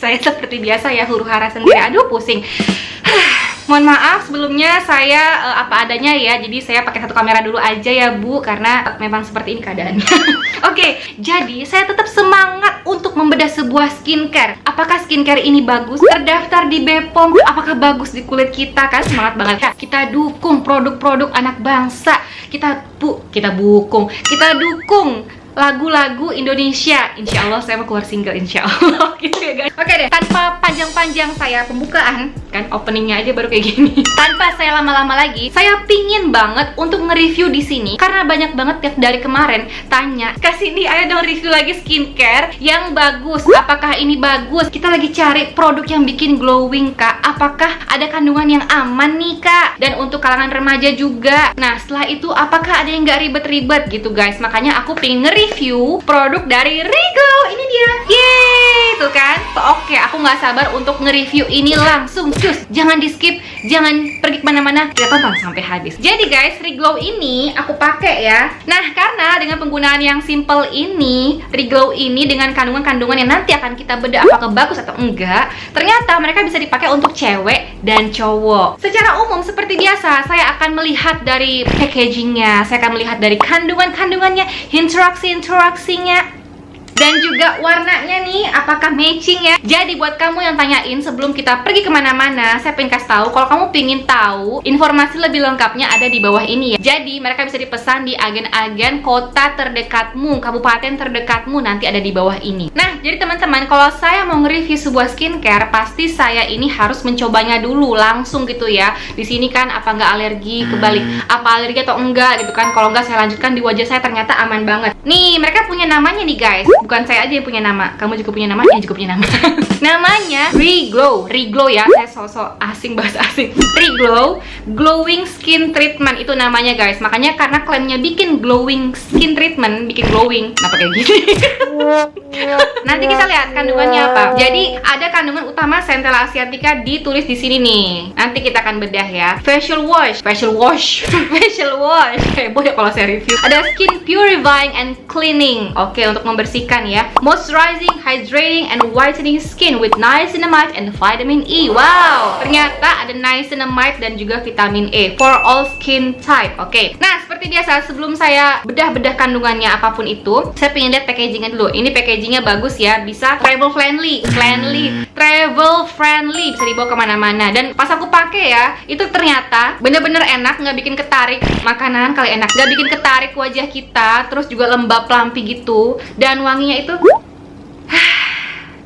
Saya seperti biasa ya, huru-hara sendiri. Aduh, pusing. Mohon maaf sebelumnya, saya apa adanya ya. Jadi saya pakai satu kamera dulu aja ya Bu, karena memang seperti ini keadaannya. Oke, jadi saya tetap semangat untuk membedah sebuah skincare. Apakah skincare ini bagus? Terdaftar di BPOM, apakah bagus di kulit kita? Kan semangat banget. Kita dukung produk-produk anak bangsa. Kita dukung lagu-lagu Indonesia. Insya Allah saya mau keluar single, insya Allah. Gitu ya guys. Oke deh, tanpa panjang-panjang saya pembukaan, kan openingnya aja baru kayak gini. Tanpa saya lama-lama lagi, saya pingin banget untuk nge-review di sini karena banyak banget tiap dari kemarin tanya, kasih nih ayo dong review lagi skincare yang bagus. Apakah ini bagus? Kita lagi cari produk yang bikin glowing kak. Apakah ada kandungan yang aman nih kak? Dan untuk kalangan remaja juga. Nah setelah itu apakah ada yang nggak ribet-ribet gitu guys? Makanya aku pengen nge-review produk dari Reglow. Ini dia. Yeay, tuh kan? Oke, aku nggak sabar untuk nge-review ini langsung. Cus, jangan di skip, jangan pergi kemana-mana, kita tonton sampai habis. Jadi guys, Reglow ini aku pakai ya. Nah, karena dengan penggunaan yang simple ini, Reglow ini dengan kandungan-kandungan yang nanti akan kita bedah apakah bagus atau enggak, ternyata mereka bisa dipakai untuk cewek dan cowok. Secara umum seperti biasa, saya akan melihat dari packagingnya, saya akan melihat dari kandungan-kandungannya, interaksinya, dan juga warnanya nih apakah matching ya. Jadi buat kamu yang tanyain sebelum kita pergi kemana-mana, saya pengen kasih tahu kalau kamu pengen tahu informasi lebih lengkapnya ada di bawah ini ya. Jadi mereka bisa dipesan di agen-agen kota terdekatmu, kabupaten terdekatmu, nanti ada di bawah ini. Nah jadi teman-teman, kalau saya mau nge-review sebuah skincare, pasti saya ini harus mencobanya dulu langsung gitu ya. Di sini kan apa nggak alergi, kebalik apa alergi atau enggak gitu kan. Kalau nggak saya lanjutkan di wajah saya, ternyata aman banget. Nih mereka punya namanya nih guys. Bukan saya aja yang punya nama, kamu juga punya nama, ini juga punya nama. Namanya Reglow ya, saya sosok asing, bahasa asing. Reglow Glowing Skin Treatment itu namanya guys. Makanya karena klaimnya bikin glowing skin treatment, bikin glowing, kenapa kayak gini? Nanti kita lihat kandungannya apa. Jadi ada kandungan utama Centella asiatica ditulis di sini nih. Nanti kita akan bedah ya. Facial wash. Heboh ya kalau saya review. Ada skin purifying and cleaning. Oke, untuk membersihkan ya. Moisturizing, hydrating, and whitening skin with niacinamide and vitamin E. Wow, ternyata ada niacinamide dan juga vitamin E for all skin type. Oke. Nah, seperti biasa sebelum saya bedah-bedah kandungannya apapun itu, saya pengen lihat packagingnya dulu. Ini packagingnya bagus ya, bisa travel friendly, bisa dibawa kemana-mana. Dan pas aku pakai ya, itu ternyata bener-bener enak, nggak bikin ketarik makanan kali enak, nggak bikin ketarik wajah kita, terus juga lembab lampi gitu, dan wanginya itu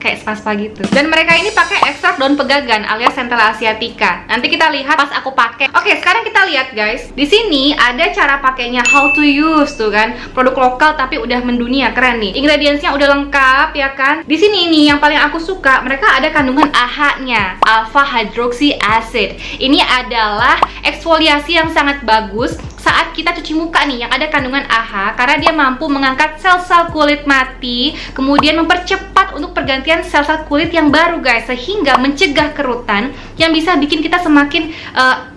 kayak spa-spa gitu. Dan mereka ini pakai ekstrak daun pegagan alias Centella asiatica. Nanti kita lihat pas aku pakai. Oke, sekarang kita lihat guys. Di sini ada cara pakainya, how to use tuh kan. Produk lokal tapi udah mendunia, keren nih. Ingredientsnya udah lengkap ya kan. Di sini nih yang paling aku suka, mereka ada kandungan AHA-nya, alpha hydroxy acid. Ini adalah eksfoliasi yang sangat bagus saat kita cuci muka nih, yang ada kandungan AHA, karena dia mampu mengangkat sel-sel kulit mati, kemudian mempercepat untuk pergantian sel-sel kulit yang baru guys, sehingga mencegah kerutan yang bisa bikin kita semakin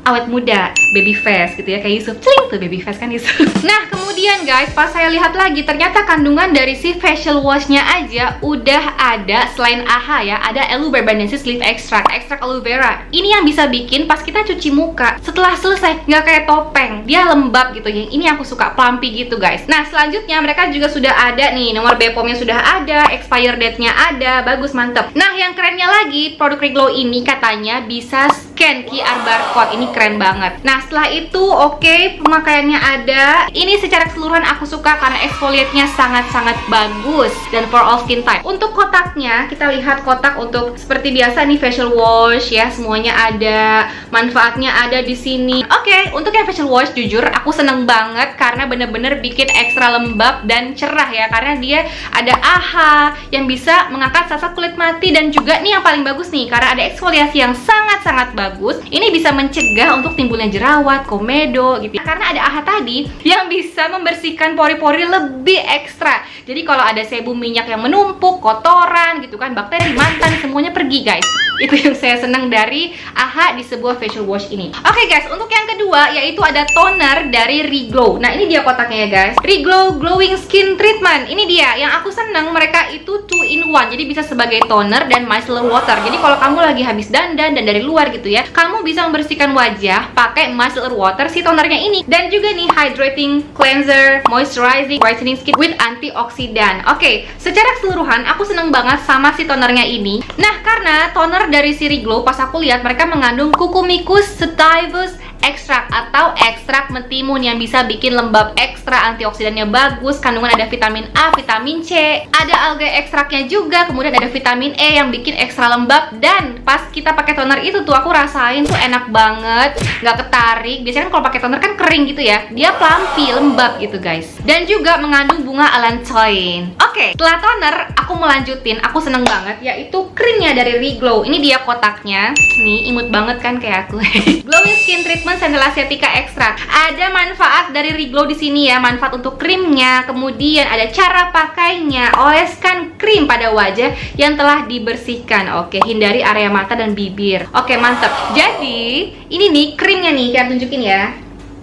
awet muda, baby face gitu ya, kayak Yusuf. Celing tuh baby face kan Yusuf. Nah kemudian guys, pas saya lihat lagi, ternyata kandungan dari si facial washnya aja udah ada. Selain AHA ya, ada aloe verbenensis leaf extract, ekstrak aloe vera. Ini yang bisa bikin pas kita cuci muka, setelah selesai nggak kayak topeng, dia lembab gitu. Yang ini aku suka, plumpy gitu guys. Nah selanjutnya mereka juga sudah ada nih, nomor BPOM-nya sudah ada, expire date-nya ada, bagus, mantep. Nah yang kerennya lagi, produk Reglow ini katanya bisa scan QR barcode. Ini keren banget. Nah setelah itu oke, pemakaiannya ada. Ini secara keseluruhan aku suka karena exfoliate-nya sangat-sangat bagus dan for all skin type. Untuk kotaknya, kita lihat kotak untuk seperti biasa nih, facial wash ya, semuanya ada, manfaatnya ada di sini. Oke, untuk yang facial wash jujur aku seneng banget karena bener-bener bikin ekstra lembab dan cerah ya, karena dia ada AHA yang bisa mengangkat sel-sel kulit mati, dan juga nih yang paling bagus nih, karena ada eksfoliasi yang sangat-sangat bagus. Ini bisa mencegah untuk timbulnya jerawat, komedo gitu. Karena ada AHA tadi yang bisa membersihkan pori-pori lebih ekstra. Jadi kalau ada sebum minyak yang menumpuk, kotoran gitu kan, bakteri, mantan, semuanya pergi guys. Itu yang saya senang dari AHA di sebuah facial wash ini. Oke guys, untuk yang kedua yaitu ada toner dari Reglow. Nah, ini dia kotaknya ya guys. Reglow Glowing Skin Treatment. Ini dia yang aku senang, mereka itu 2 in 1. Jadi bisa sebagai toner dan micellar water. Jadi kalau kamu lagi habis dandan dan dari luar gitu ya, kamu bisa membersihkan wajah pakai micellar water si tonernya ini. Dan juga nih hydrating cleanser, moisturizing, brightening skin with antioksidan. Oke, secara keseluruhan aku seneng banget sama si tonernya ini. Nah, karena toner dari si Reglow pas aku lihat mereka mengandung Cucummicus sativus extract atau ekstrak mentimun yang bisa bikin lembab ekstra, antioksidannya bagus, kandungan ada vitamin A, vitamin C, ada alga ekstraknya juga, kemudian ada vitamin E yang bikin ekstra lembab. Dan pas kita pakai toner itu tuh aku rasain tuh enak banget, nggak ketarik. Biasanya kan kalau pakai toner kan kering gitu ya, dia plumpy, lembab gitu guys. Dan juga mengandung bunga allantoin. Oke, setelah toner aku melanjutin, aku seneng banget yaitu krimnya dari Reglow. Ini dia kotaknya, nih imut banget kan kayak aku. Glowing Skin Treatment Sandal Asiatica Extra. Ada manfaat dari Reglow di sini ya, manfaat untuk krimnya, kemudian ada cara pakainya. Oleskan krim pada wajah yang telah dibersihkan. Oke, hindari area mata dan bibir. Oke, mantep. Jadi, ini nih krimnya nih, kita tunjukin ya.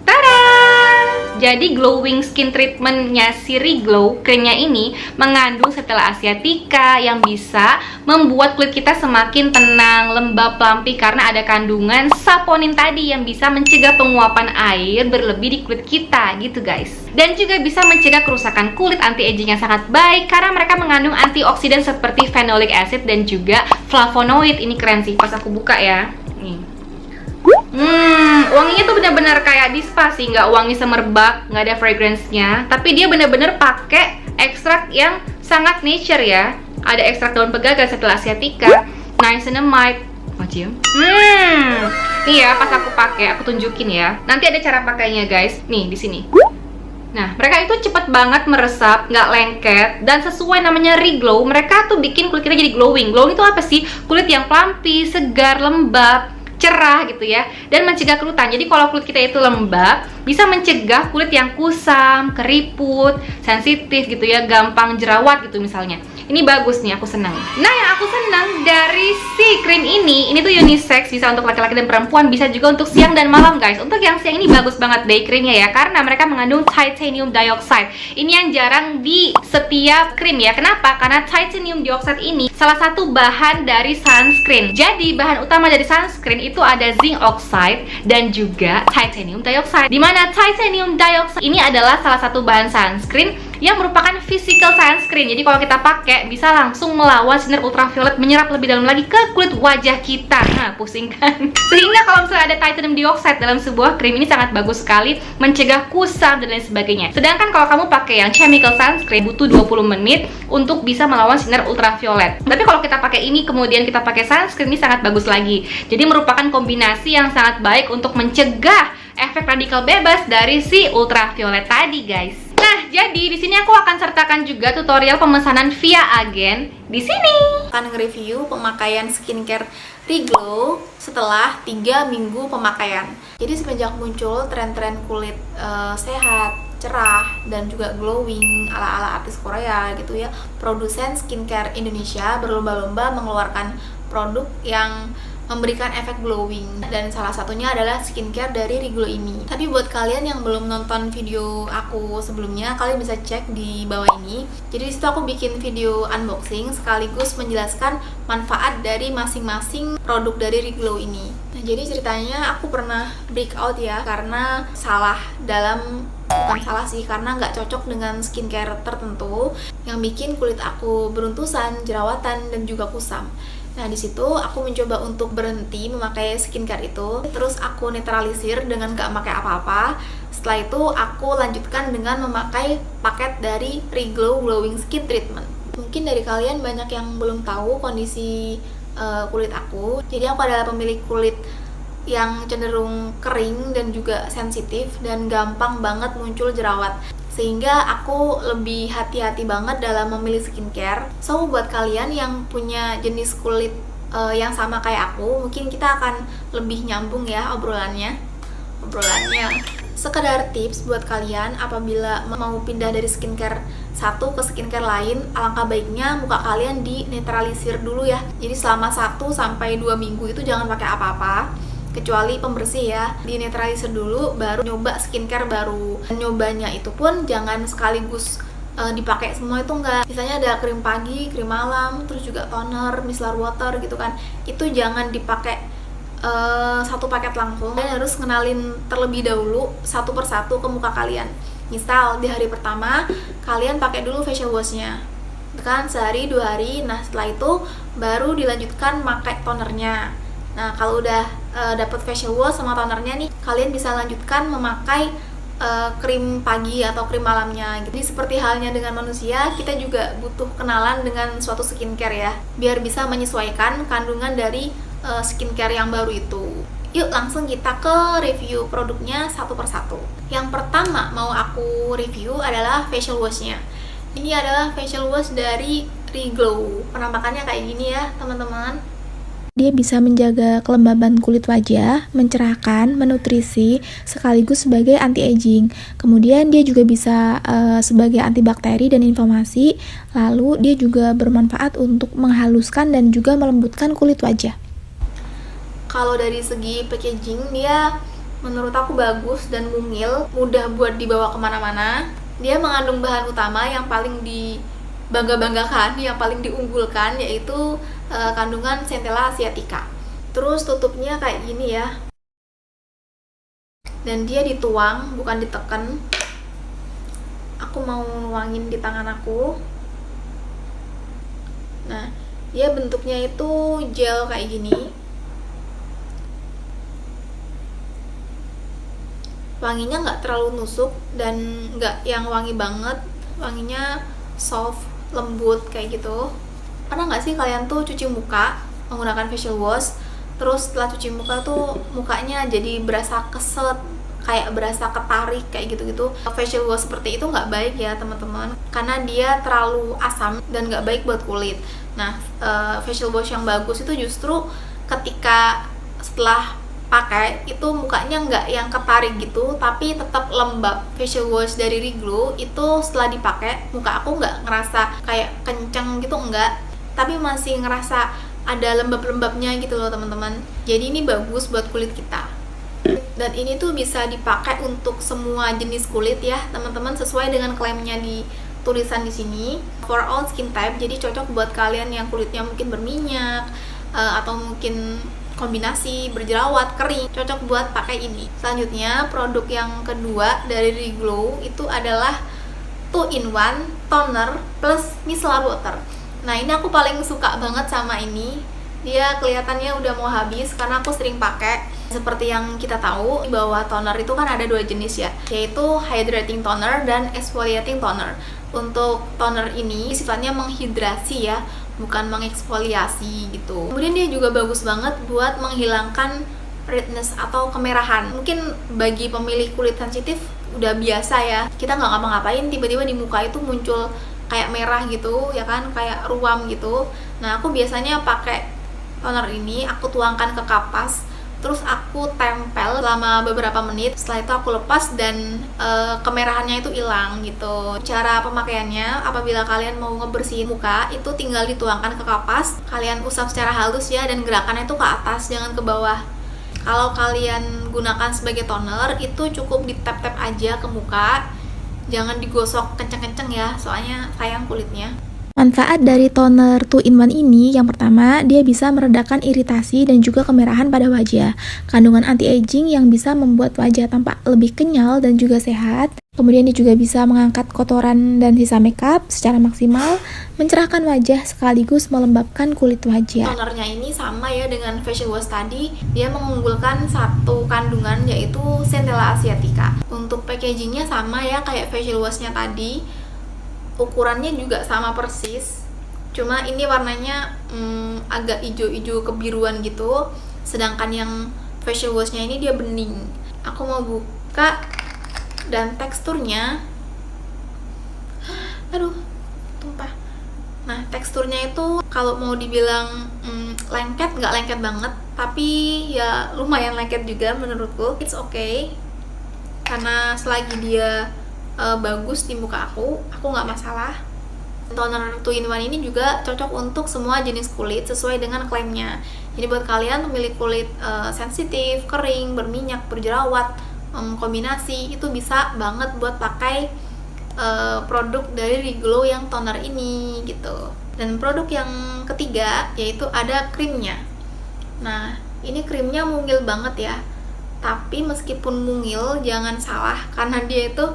Tada! Jadi glowing skin treatmentnya si Reglow, krimnya ini mengandung Centella Asiatica yang bisa membuat kulit kita semakin tenang, lembab, plumpy karena ada kandungan saponin tadi yang bisa mencegah penguapan air berlebih di kulit kita gitu guys. Dan juga bisa mencegah kerusakan kulit, anti-aging yang sangat baik karena mereka mengandung antioksidan seperti phenolic acid dan juga flavonoid. Ini keren sih, pas aku buka ya. Nih. Wanginya tuh bener-bener kayak di spa sih, nggak wangi semerbak, nggak ada fragrance-nya, tapi dia bener-bener pakai ekstrak yang sangat nature ya. Ada ekstrak daun pegagan, Centella Asiatica, niacinamide, cium. Nih ya, pas aku pakai, aku tunjukin ya. Nanti ada cara pakainya guys. Nih di sini. Nah, mereka itu cepet banget meresap, nggak lengket, dan sesuai namanya Reglow, mereka tuh bikin kulit kita jadi glowing. Glowing itu apa sih? Kulit yang plumpy, segar, lembab, cerah gitu ya, dan mencegah kerutan. Jadi kalau kulit kita itu lembab, bisa mencegah kulit yang kusam, keriput, sensitif gitu ya, gampang jerawat gitu misalnya. Ini bagus nih, aku senang. Nah, yang aku senang dari si krim ini tuh unisex, bisa untuk laki-laki dan perempuan, bisa juga untuk siang dan malam guys. Untuk yang siang ini bagus banget day krimnya ya, karena mereka mengandung titanium dioxide. Ini yang jarang di setiap krim ya. Kenapa? Karena titanium dioxide ini salah satu bahan dari sunscreen. Jadi bahan utama dari sunscreen itu ada zinc oxide dan juga titanium dioxide. Dimana titanium dioxide ini adalah salah satu bahan sunscreen yang merupakan physical sunscreen. Jadi kalau kita pakai bisa langsung melawan sinar ultraviolet, menyerap lebih dalam lagi ke kulit wajah kita. Nah, pusing kan? Sehingga kalau misalnya ada titanium dioxide dalam sebuah krim ini sangat bagus sekali mencegah kusam dan lain sebagainya. Sedangkan kalau kamu pakai yang chemical sunscreen butuh 20 menit untuk bisa melawan sinar ultraviolet. Tapi kalau kita pakai ini kemudian kita pakai sunscreen, ini sangat bagus lagi. Jadi merupakan kombinasi yang sangat baik untuk mencegah efek radikal bebas dari si ultraviolet tadi guys. Nah, jadi di sini aku akan sertakan juga tutorial pemesanan via agen di sini. Akan nge-review pemakaian skincare Reglow setelah 3 minggu pemakaian. Jadi semenjak muncul tren-tren kulit sehat, cerah, dan juga glowing ala-ala artis Korea gitu ya, produsen skincare Indonesia berlomba-lomba mengeluarkan produk yang memberikan efek glowing, dan salah satunya adalah skincare dari Reglow ini. Tapi buat kalian yang belum nonton video aku sebelumnya, kalian bisa cek di bawah ini. Jadi disitu aku bikin video unboxing sekaligus menjelaskan manfaat dari masing-masing produk dari Reglow ini. Nah, jadi ceritanya aku pernah breakout ya, karena bukan salah sih, karena nggak cocok dengan skincare tertentu yang bikin kulit aku beruntusan, jerawatan, dan juga kusam. Nah, di situ aku mencoba untuk berhenti memakai skincare itu, terus aku netralisir dengan gak pakai apa-apa. Setelah itu aku lanjutkan dengan memakai paket dari Reglow Glowing Skin Treatment. Mungkin dari kalian banyak yang belum tahu kondisi kulit aku. Jadi aku adalah pemilik kulit yang cenderung kering dan juga sensitif dan gampang banget muncul jerawat, sehingga aku lebih hati-hati banget dalam memilih skincare. So buat kalian yang punya jenis kulit yang sama kayak aku, mungkin kita akan lebih nyambung ya obrolannya. Sekedar tips buat kalian apabila mau pindah dari skincare satu ke skincare lain, alangkah baiknya muka kalian di netralisir dulu ya. Jadi selama 1-2 minggu itu jangan pakai apa-apa kecuali pembersih ya, di netralisir dulu baru nyoba skincare baru. Dan nyobanya itu pun jangan sekaligus dipakai semua, itu enggak. Misalnya ada krim pagi, krim malam, terus juga toner, micellar water gitu kan, itu jangan dipakai satu paket langsung. Kalian harus kenalin terlebih dahulu satu persatu ke muka kalian. Misal di hari pertama kalian pakai dulu facial washnya kan, sehari 2 hari. Nah setelah itu baru dilanjutkan pakai tonernya. Nah kalau udah dapet facial wash sama tonernya nih, kalian bisa lanjutkan memakai krim pagi atau krim malamnya. Jadi seperti halnya dengan manusia, kita juga butuh kenalan dengan suatu skincare ya, biar bisa menyesuaikan kandungan dari skincare yang baru itu. Yuk langsung kita ke review produknya satu persatu. Yang pertama mau aku review adalah facial washnya. Ini adalah facial wash dari Reglow. Penampakannya kayak gini ya teman-teman. Dia bisa menjaga kelembaban kulit wajah, mencerahkan, menutrisi, sekaligus sebagai anti-aging. Kemudian dia juga bisa sebagai antibakteri dan inflamasi. Lalu dia juga bermanfaat untuk menghaluskan dan juga melembutkan kulit wajah. Kalau dari segi packaging, dia menurut aku bagus dan mungil, mudah buat dibawa kemana-mana. Dia mengandung bahan utama yang paling dibangga-banggakan, yang paling diunggulkan, yaitu kandungan Centella asiatica. Terus tutupnya kayak gini ya, dan dia dituang bukan ditekan. Aku mau nuangin di tangan aku. Nah dia bentuknya itu gel kayak gini. Wanginya nggak terlalu nusuk dan nggak yang wangi banget, wanginya soft, lembut kayak gitu. Pernah nggak sih kalian tuh cuci muka menggunakan facial wash, terus setelah cuci muka tuh mukanya jadi berasa keset, kayak berasa ketarik kayak gitu-gitu? Facial wash seperti itu nggak baik ya teman-teman, karena dia terlalu asam dan nggak baik buat kulit. Nah facial wash yang bagus itu justru ketika setelah pakai itu mukanya nggak yang ketarik gitu, tapi tetap lembab. Facial wash dari Reglow itu setelah dipakai muka aku nggak ngerasa kayak kenceng gitu, enggak, tapi masih ngerasa ada lembab-lembabnya gitu loh teman-teman. Jadi ini bagus buat kulit kita, dan ini tuh bisa dipakai untuk semua jenis kulit ya teman-teman, sesuai dengan klaimnya di tulisan di sini, for all skin type. Jadi cocok buat kalian yang kulitnya mungkin berminyak atau mungkin kombinasi berjerawat, kering, cocok buat pakai ini. Selanjutnya produk yang kedua dari Reglow itu adalah 2-in-1 toner plus micellar water. Nah ini aku paling suka banget sama ini. Dia kelihatannya udah mau habis karena aku sering pakai. Seperti yang kita tahu bahwa toner itu kan ada 2 jenis ya, yaitu hydrating toner dan exfoliating toner. Untuk toner ini sifatnya menghidrasi ya, bukan mengeksfoliasi gitu. Kemudian dia juga bagus banget buat menghilangkan redness atau kemerahan. Mungkin bagi pemilih kulit sensitif udah biasa ya, kita nggak ngapa-ngapain tiba-tiba di muka itu muncul kayak merah gitu ya kan, kayak ruam gitu. Nah aku biasanya pakai toner ini, aku tuangkan ke kapas, terus aku tempel selama beberapa menit. Setelah itu aku lepas dan kemerahannya itu hilang gitu. Cara pemakaiannya, apabila kalian mau ngebersihin muka itu tinggal dituangkan ke kapas, kalian usap secara halus ya, dan gerakannya itu ke atas, jangan ke bawah. Kalau kalian gunakan sebagai toner itu cukup di tap-tap aja ke muka, jangan digosok kenceng-kenceng ya, soalnya sayang kulitnya. Manfaat dari toner 2-in-1 ini, yang pertama, dia bisa meredakan iritasi dan juga kemerahan pada wajah. Kandungan anti-aging yang bisa membuat wajah tampak lebih kenyal dan juga sehat. Kemudian dia juga bisa mengangkat kotoran dan sisa makeup secara maksimal, mencerahkan wajah sekaligus melembabkan kulit wajah. Tonernya ini sama ya dengan facial wash tadi, dia mengunggulkan satu kandungan yaitu Centella asiatica. Untuk packagingnya sama ya kayak facial washnya tadi. Ukurannya juga sama persis, cuma ini warnanya agak hijau-hijau kebiruan gitu, sedangkan yang facial washnya ini dia bening. Aku mau buka, dan teksturnya, aduh tumpah. Nah teksturnya itu kalau mau dibilang lengket, nggak lengket banget, tapi ya lumayan lengket juga menurutku. It's okay, karena selagi dia bagus di muka aku nggak masalah. Toner 2-in-1 ini juga cocok untuk semua jenis kulit sesuai dengan klaimnya. Jadi buat kalian pemilik kulit sensitif, kering, berminyak, berjerawat, kombinasi, itu bisa banget buat pakai produk dari Reglow yang toner ini gitu. Dan produk yang ketiga yaitu ada krimnya. Nah, ini krimnya mungil banget ya. Tapi meskipun mungil, jangan salah karena dia itu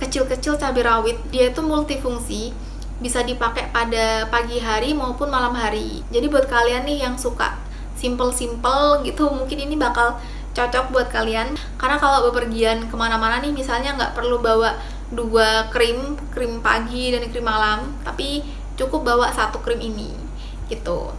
kecil-kecil cabai rawit. Dia itu multifungsi, bisa dipakai pada pagi hari maupun malam hari. Jadi buat kalian nih yang suka simple-simple gitu, mungkin ini bakal cocok buat kalian. Karena kalau bepergian kemana-mana nih, misalnya nggak perlu bawa 2 krim pagi dan krim malam, tapi cukup bawa 1 krim ini gitu.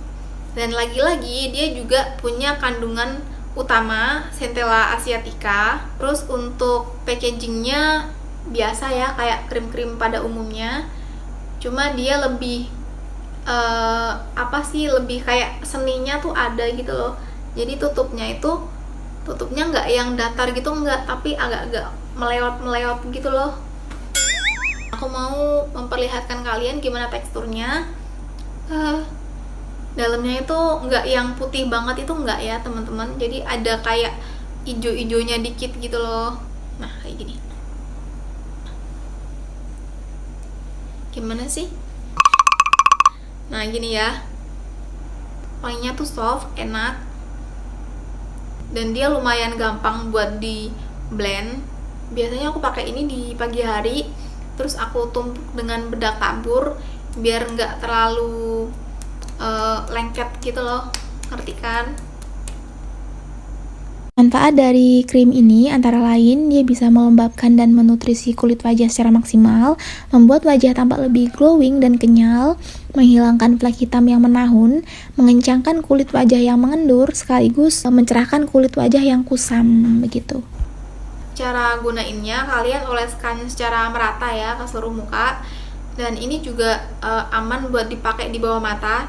Dan lagi-lagi dia juga punya kandungan utama Centella asiatica. Terus untuk packagingnya biasa ya, kayak krim-krim pada umumnya, cuma dia lebih lebih kayak seninya tuh ada gitu loh. Jadi tutupnya nggak yang datar gitu, nggak, tapi agak-agak melewat gitu loh. Aku mau memperlihatkan kalian gimana teksturnya. Dalamnya itu nggak yang putih banget, itu nggak ya teman-teman, jadi ada kayak ijo-ijonya dikit gitu loh. Nah, kayak gini. Gimana sih? Nah, gini ya. Wanginya tuh soft, enak, dan dia lumayan gampang buat di blend. Biasanya aku pakai ini di pagi hari, terus aku tumpuk dengan bedak tabur biar nggak terlalu lengket gitu loh, ngerti kan? Manfaat dari krim ini antara lain dia bisa melembabkan dan menutrisi kulit wajah secara maksimal, membuat wajah tampak lebih glowing dan kenyal, menghilangkan flek hitam yang menahun, mengencangkan kulit wajah yang mengendur, sekaligus mencerahkan kulit wajah yang kusam begitu. Cara gunainnya, kalian oleskan secara merata ya ke seluruh muka. Dan ini juga aman buat dipakai di bawah mata.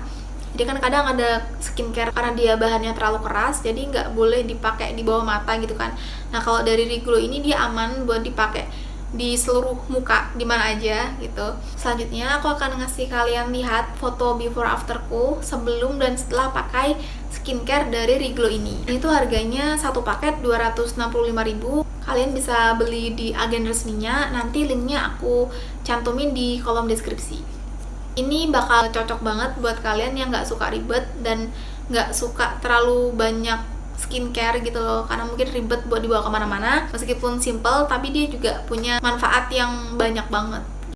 Jadi kan kadang ada skincare karena dia bahannya terlalu keras, jadi nggak boleh dipakai di bawah mata gitu kan. Nah, kalau dari Reglow ini dia aman buat dipakai di seluruh muka, di mana aja gitu. Selanjutnya aku akan ngasih kalian lihat foto before afterku sebelum dan setelah pakai skincare dari Reglow ini. Ini tuh harganya satu paket 265.000. Kalian bisa beli di agen resminya, nanti linknya aku cantumin di kolom deskripsi. Ini bakal cocok banget buat kalian yang nggak suka ribet dan nggak suka terlalu banyak skincare gitu loh, karena mungkin ribet buat dibawa kemana-mana. Meskipun simple, tapi dia juga punya manfaat yang banyak banget.